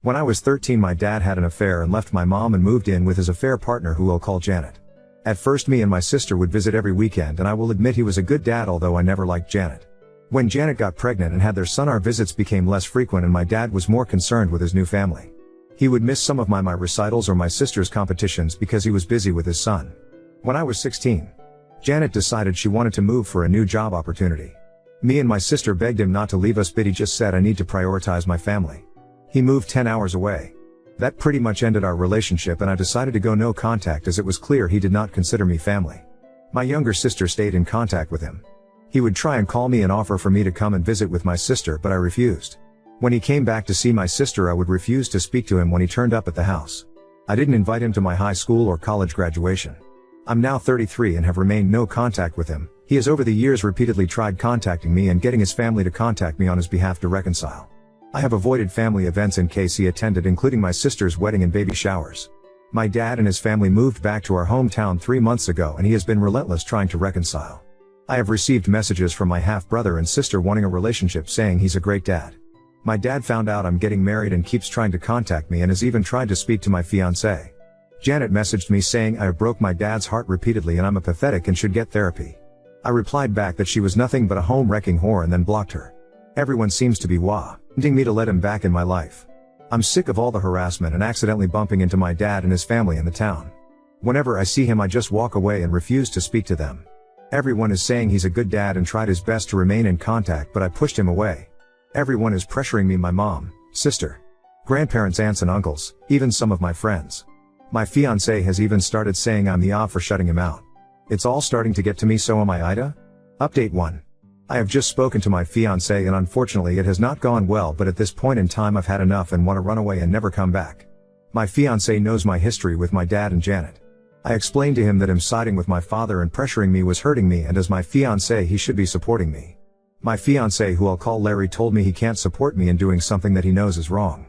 When I was 13, my dad had an affair and left my mom and moved in with his affair partner, who we'll call Janet. At first, me and my sister would visit every weekend, and I will admit he was a good dad, although I never liked Janet. When Janet got pregnant and had their son, our visits became less frequent and my dad was more concerned with his new family. He would miss some of my recitals or my sister's competitions because he was busy with his son. When I was 16, Janet decided she wanted to move for a new job opportunity. Me and my sister begged him not to leave us, but he just said, "I need to prioritize my family." He moved 10 hours away. That pretty much ended our relationship, and I decided to go no contact as it was clear he did not consider me family. My younger sister stayed in contact with him. He would try and call me and offer for me to come and visit with my sister, but I refused. When he came back to see my sister, I would refuse to speak to him when he turned up at the house. I didn't invite him to my high school or college graduation. I'm now 33 and have remained no contact with him. He has over the years repeatedly tried contacting me and getting his family to contact me on his behalf to reconcile. I have avoided family events in case he attended, including my sister's wedding and baby showers. My dad and his family moved back to our hometown 3 months ago, and he has been relentless trying to reconcile. I have received messages from my half-brother and sister wanting a relationship, saying he's a great dad. My dad found out I'm getting married and keeps trying to contact me and has even tried to speak to my fiancée. Janet messaged me saying I broke my dad's heart repeatedly and I'm a pathetic and should get therapy. I replied back that she was nothing but a home-wrecking whore and then blocked her. Everyone seems to be wanting me to let him back in my life. I'm sick of all the harassment and accidentally bumping into my dad and his family in the town. Whenever I see him, I just walk away and refuse to speak to them. Everyone is saying he's a good dad and tried his best to remain in contact, but I pushed him away. Everyone is pressuring me, my mom, sister, grandparents, aunts and uncles, even some of my friends. My fiancé has even started saying I'm the for shutting him out. It's all starting to get to me, so am I, Ida? Update 1. I have just spoken to my fiancé and unfortunately it has not gone well, but at this point in time I've had enough and want to run away and never come back. My fiancé knows my history with my dad and Janet. I explained to him that him siding with my father and pressuring me was hurting me, and as my fiancé he should be supporting me. My fiancé, who I'll call Larry, told me he can't support me in doing something that he knows is wrong.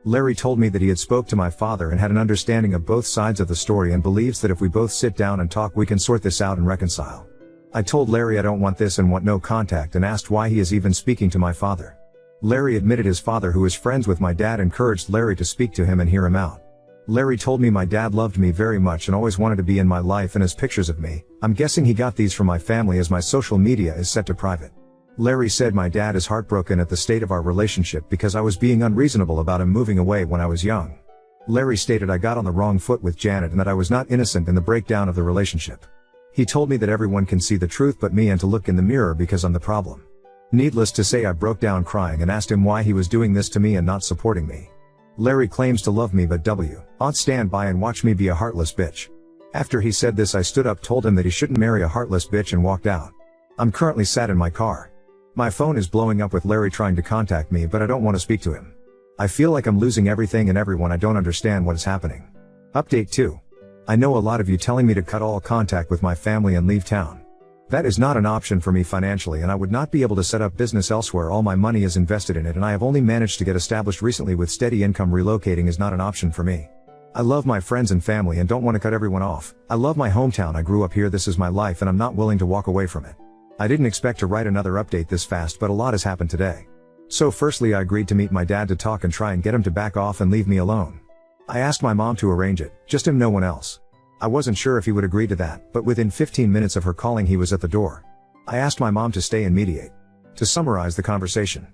Larry told me that he had spoke to my father and had an understanding of both sides of the story and believes that if we both sit down and talk we can sort this out and reconcile. I told Larry I don't want this and want no contact, and asked why he is even speaking to my father. Larry admitted his father, who is friends with my dad, encouraged Larry to speak to him and hear him out. Larry told me my dad loved me very much and always wanted to be in my life and has pictures of me. I'm guessing he got these from my family as my social media is set to private. Larry said my dad is heartbroken at the state of our relationship because I was being unreasonable about him moving away when I was young. Larry stated I got on the wrong foot with Janet and that I was not innocent in the breakdown of the relationship. He told me that everyone can see the truth but me, and to look in the mirror because I'm the problem. Needless to say, I broke down crying and asked him why he was doing this to me and not supporting me. Larry claims to love me but won't stand by and watch me be a heartless bitch. After he said this, I stood up, told him that he shouldn't marry a heartless bitch, and walked out. I'm currently sat in my car. My phone is blowing up with Larry trying to contact me, but I don't want to speak to him. I feel like I'm losing everything and everyone. I don't understand what is happening. Update 2. I know a lot of you telling me to cut all contact with my family and leave town. That is not an option for me financially, and I would not be able to set up business elsewhere. All my money is invested in it and I have only managed to get established recently with steady income. Relocating is not an option for me. I love my friends and family and don't want to cut everyone off. I love my hometown. I grew up here. This is my life and I'm not willing to walk away from it. I didn't expect to write another update this fast, but a lot has happened today. So firstly, I agreed to meet my dad to talk and try and get him to back off and leave me alone. I asked my mom to arrange it, just him, no one else. I wasn't sure if he would agree to that, but within 15 minutes of her calling he was at the door. I asked my mom to stay and mediate. To summarize the conversation.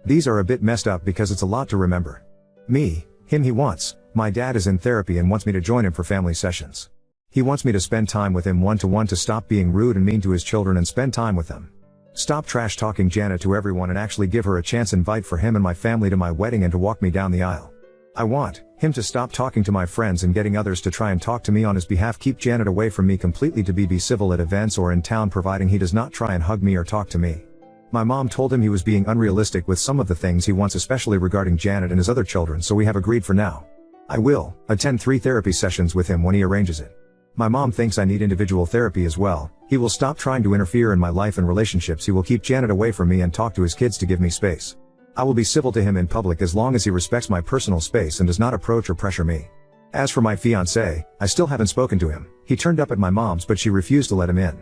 These are a bit messed up because it's a lot to remember. Me, him, he wants. My dad is in therapy and wants me to join him for family sessions. He wants me to spend time with him one-to-one, to stop being rude and mean to his children and spend time with them. Stop trash talking Janet to everyone and actually give her a chance. Invite for him and my family to my wedding and to walk me down the aisle. I want him to stop talking to my friends and getting others to try and talk to me on his behalf. Keep Janet away from me completely. To be civil at events or in town, providing he does not try and hug me or talk to me. My mom told him he was being unrealistic with some of the things he wants, especially regarding Janet and his other children, so we have agreed for now. I will attend 3 therapy sessions with him when he arranges it. My mom thinks I need individual therapy as well. He will stop trying to interfere in my life and relationships. He will keep Janet away from me and talk to his kids to give me space. I will be civil to him in public as long as he respects my personal space and does not approach or pressure me. As for my fiancé, I still haven't spoken to him. He turned up at my mom's but she refused to let him in.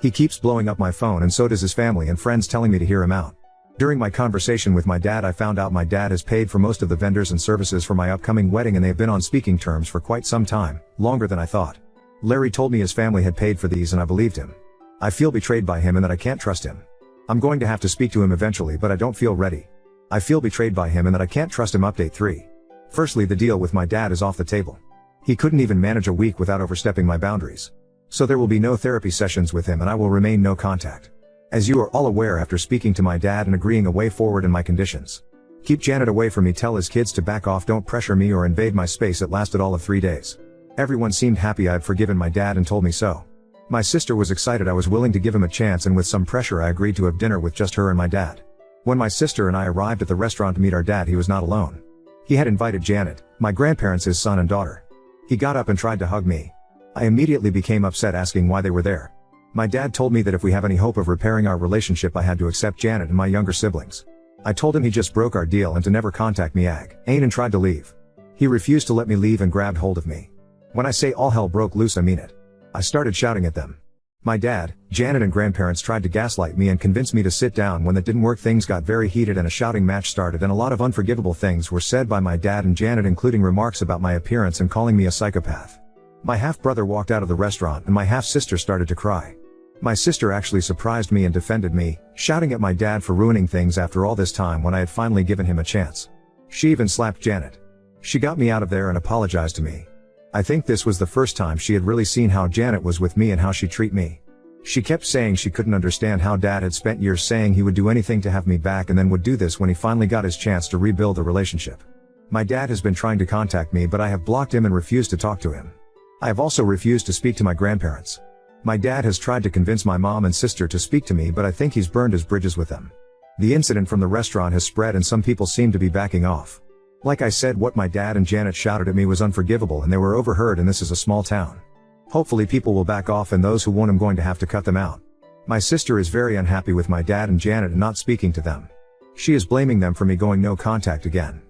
He keeps blowing up my phone and so does his family and friends, telling me to hear him out. During my conversation with my dad, I found out my dad has paid for most of the vendors and services for my upcoming wedding, and they have been on speaking terms for quite some time, longer than I thought. Larry told me his family had paid for these and I believed him. I feel betrayed by him and that I can't trust him. I'm going to have to speak to him eventually, but I don't feel ready. I feel betrayed by him and that I can't trust him. Update 3. Firstly, the deal with my dad is off the table. He couldn't even manage a week without overstepping my boundaries. So there will be no therapy sessions with him and I will remain no contact. As you are all aware after speaking to my dad and agreeing a way forward in my conditions. Keep Janet away from me, tell his kids to back off, don't pressure me or invade my space. It lasted all of 3 days. Everyone seemed happy I had forgiven my dad and told me so. My sister was excited I was willing to give him a chance, and with some pressure I agreed to have dinner with just her and my dad. When my sister and I arrived at the restaurant to meet our dad, he was not alone. He had invited Janet, my grandparents, his son and daughter. He got up and tried to hug me. I immediately became upset, asking why they were there. My dad told me that if we have any hope of repairing our relationship I had to accept Janet and my younger siblings. I told him he just broke our deal and to never contact me again, and tried to leave. He refused to let me leave and grabbed hold of me. When I say all hell broke loose, I mean it. I started shouting at them. My dad, Janet and grandparents tried to gaslight me and convince me to sit down. When that didn't work, things got very heated and a shouting match started, and a lot of unforgivable things were said by my dad and Janet, including remarks about my appearance and calling me a psychopath. My half-brother walked out of the restaurant and my half-sister started to cry. My sister actually surprised me and defended me, shouting at my dad for ruining things after all this time when I had finally given him a chance. She even slapped Janet. She got me out of there and apologized to me. I think this was the first time she had really seen how Janet was with me and how she treated me. She kept saying she couldn't understand how dad had spent years saying he would do anything to have me back and then would do this when he finally got his chance to rebuild the relationship. My dad has been trying to contact me, but I have blocked him and refused to talk to him. I have also refused to speak to my grandparents. My dad has tried to convince my mom and sister to speak to me, but I think he's burned his bridges with them. The incident from the restaurant has spread and some people seem to be backing off. Like I said, what my dad and Janet shouted at me was unforgivable and they were overheard, and this is a small town. Hopefully people will back off, and those who won't, I'm going to have to cut them out. My sister is very unhappy with my dad and Janet and not speaking to them. She is blaming them for me going no contact again.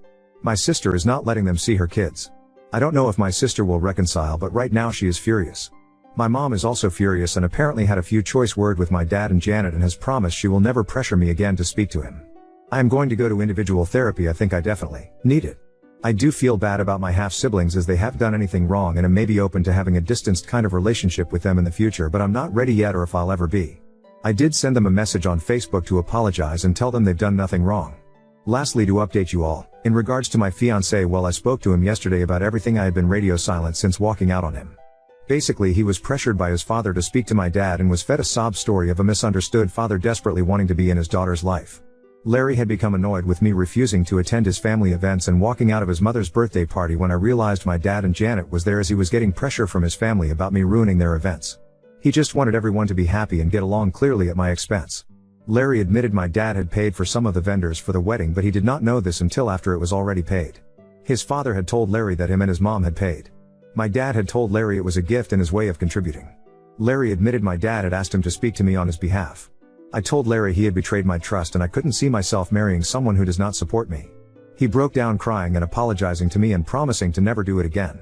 My sister is not letting them see her kids. I don't know if my sister will reconcile, but right now she is furious. My mom is also furious and apparently had a few choice words with my dad and Janet and has promised she will never pressure me again to speak to him. I am going to go to individual therapy. I think I definitely need it. I do feel bad about my half-siblings as they haven't done anything wrong, and I may be open to having a distanced kind of relationship with them in the future, but I'm not ready yet or if I'll ever be. I did send them a message on Facebook to apologize and tell them they've done nothing wrong. Lastly, to update you all, in regards to my fiancé, well, I spoke to him yesterday about everything. I had been radio silent since walking out on him. Basically, he was pressured by his father to speak to my dad and was fed a sob story of a misunderstood father desperately wanting to be in his daughter's life. Larry had become annoyed with me refusing to attend his family events and walking out of his mother's birthday party when I realized my dad and Janet was there, as he was getting pressure from his family about me ruining their events. He just wanted everyone to be happy and get along, clearly at my expense. Larry admitted my dad had paid for some of the vendors for the wedding, but he did not know this until after it was already paid. His father had told Larry that him and his mom had paid. My dad had told Larry it was a gift and his way of contributing. Larry admitted my dad had asked him to speak to me on his behalf. I told Larry he had betrayed my trust and I couldn't see myself marrying someone who does not support me. He broke down crying and apologizing to me and promising to never do it again.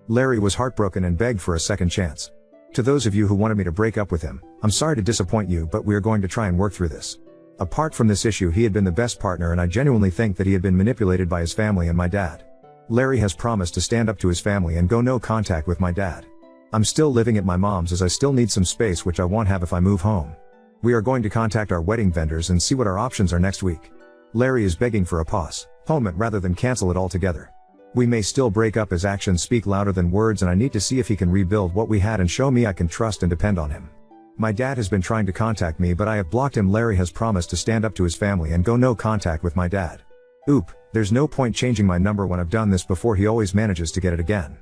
Larry was heartbroken and begged for a second chance. To those of you who wanted me to break up with him, I'm sorry to disappoint you, but we are going to try and work through this. Apart from this issue, he had been the best partner, and I genuinely think that he had been manipulated by his family and my dad. Larry has promised to stand up to his family and go no contact with my dad. I'm still living at my mom's as I still need some space, which I won't have if I move home. We are going to contact our wedding vendors and see what our options are next week. Larry is begging for a postponement rather than cancel it altogether. We may still break up as actions speak louder than words, and I need to see if he can rebuild what we had and show me I can trust and depend on him. My dad has been trying to contact me, but I have blocked him. Larry has promised to stand up to his family and go no contact with my dad. Oop, there's no point changing my number when I've done this before. He always manages to get it again.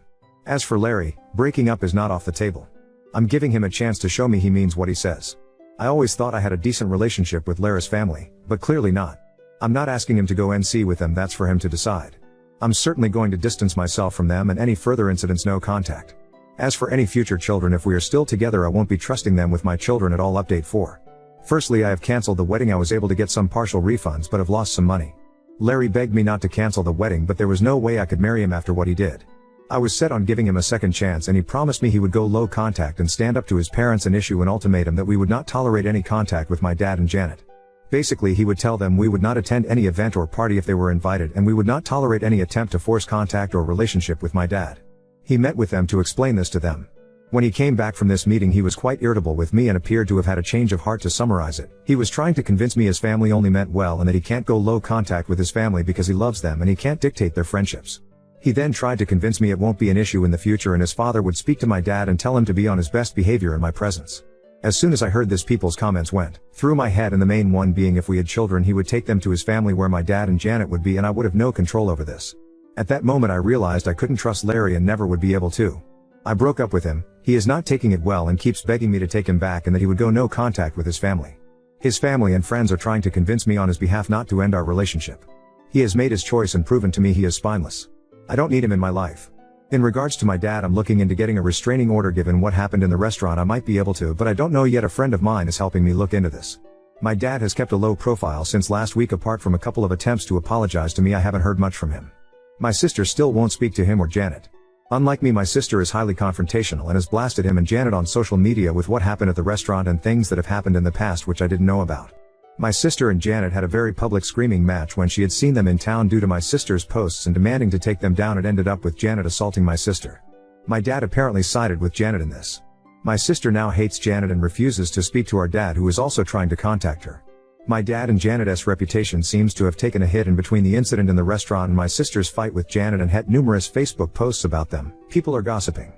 As for Larry, breaking up is not off the table. I'm giving him a chance to show me he means what he says. I always thought I had a decent relationship with Larry's family, but clearly not. I'm not asking him to go NC with them, that's for him to decide. I'm certainly going to distance myself from them, and any further incidents no contact. As for any future children, if we are still together, I won't be trusting them with my children at all. Update 4. Firstly, I have cancelled the wedding. I was able to get some partial refunds but have lost some money. Larry begged me not to cancel the wedding, but there was no way I could marry him after what he did. I was set on giving him a second chance, and he promised me he would go low contact and stand up to his parents and issue an ultimatum that we would not tolerate any contact with my dad and Janet. Basically, he would tell them we would not attend any event or party if they were invited, and we would not tolerate any attempt to force contact or relationship with my dad. He met with them to explain this to them. When he came back from this meeting, he was quite irritable with me and appeared to have had a change of heart. To summarize it, he was trying to convince me his family only meant well and that he can't go low contact with his family because he loves them and he can't dictate their friendships. He then tried to convince me it won't be an issue in the future and his father would speak to my dad and tell him to be on his best behavior in my presence. As soon as I heard this, people's comments went through my head, and the main one being if we had children he would take them to his family where my dad and Janet would be and I would have no control over this. At that moment I realized I couldn't trust Larry and never would be able to. I broke up with him. He is not taking it well and keeps begging me to take him back and that he would go no contact with his family. His family and friends are trying to convince me on his behalf not to end our relationship. He has made his choice and proven to me he is spineless. I don't need him in my life. In regards to my dad, I'm looking into getting a restraining order. Given what happened in the restaurant I might be able to, but I don't know yet. A friend of mine is helping me look into this. My dad has kept a low profile since last week. Apart from a couple of attempts to apologize to me, I haven't heard much from him. My sister still won't speak to him or Janet. Unlike me, my sister is highly confrontational and has blasted him and Janet on social media with what happened at the restaurant and things that have happened in the past which I didn't know about. My sister and Janet had a very public screaming match when she had seen them in town due to my sister's posts and demanding to take them down. It ended up with Janet assaulting my sister. My dad apparently sided with Janet in this. My sister now hates Janet and refuses to speak to our dad, who is also trying to contact her. My dad and Janet's reputation seems to have taken a hit, and between the incident in the restaurant and my sister's fight with Janet and had numerous Facebook posts about them, people are gossiping.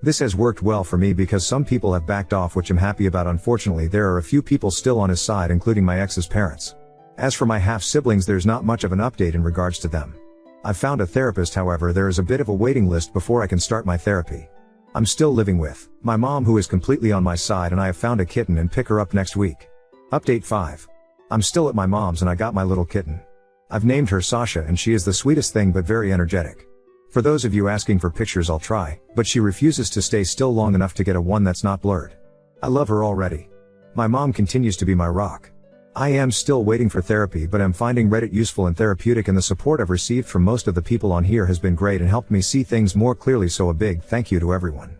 This has worked well for me because some people have backed off, which I'm happy about. Unfortunately, there are a few people still on his side, including my ex's parents. As for my half-siblings, there's not much of an update in regards to them. I've found a therapist, however there is a bit of a waiting list before I can start my therapy. I'm still living with my mom, who is completely on my side, and I have found a kitten and pick her up next week. Update 5. I'm still at my mom's and I got my little kitten. I've named her Sasha and she is the sweetest thing but very energetic. For those of you asking for pictures, I'll try, but she refuses to stay still long enough to get a one that's not blurred. I love her already. My mom continues to be my rock. I am still waiting for therapy, but I'm finding Reddit useful and therapeutic, and the support I've received from most of the people on here has been great and helped me see things more clearly, so a big thank you to everyone.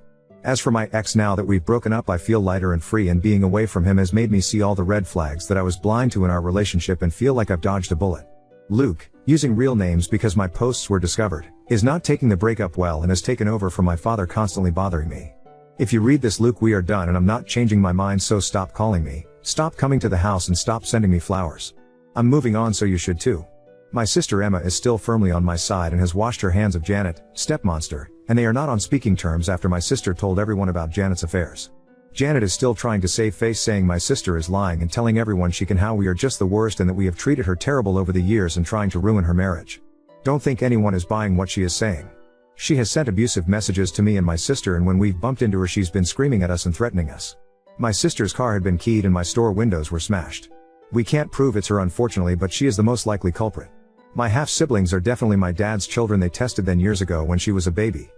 As for my ex, now that we've broken up I feel lighter and free, and being away from him has made me see all the red flags that I was blind to in our relationship and feel like I've dodged a bullet. Luke, using real names because my posts were discovered, is not taking the breakup well and has taken over from my father, constantly bothering me. If you read this, Luke, we are done and I'm not changing my mind, so stop calling me, stop coming to the house, and stop sending me flowers. I'm moving on, so you should too. My sister Emma is still firmly on my side and has washed her hands of Janet, stepmonster, and they are not on speaking terms after my sister told everyone about Janet's affairs. Janet is still trying to save face, saying my sister is lying and telling everyone she can how we are just the worst and that we have treated her terrible over the years and trying to ruin her marriage. Don't think anyone is buying what she is saying. She has sent abusive messages to me and my sister, and when we've bumped into her she's been screaming at us and threatening us. My sister's car had been keyed and my store windows were smashed. We can't prove it's her, unfortunately, but she is the most likely culprit. My half-siblings are definitely my dad's children. They tested them years ago when she was a baby.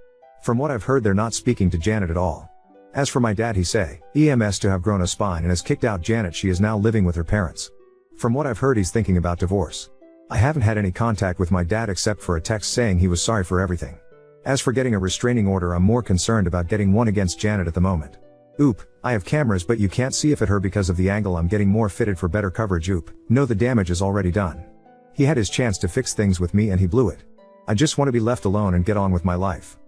From what I've heard, they're not speaking to Janet at all. As for my dad, he say EMS to have grown a spine and has kicked out Janet. She is now living with her parents. From what I've heard, he's thinking about divorce. I haven't had any contact with my dad except for a text saying he was sorry for everything. As for getting a restraining order, I'm more concerned about getting one against Janet at the moment. Oop, I have cameras but you can't see if at her because of the angle. I'm getting more fitted for better coverage. Oop, no, the damage is already done. He had his chance to fix things with me and he blew it. I just want to be left alone and get on with my life.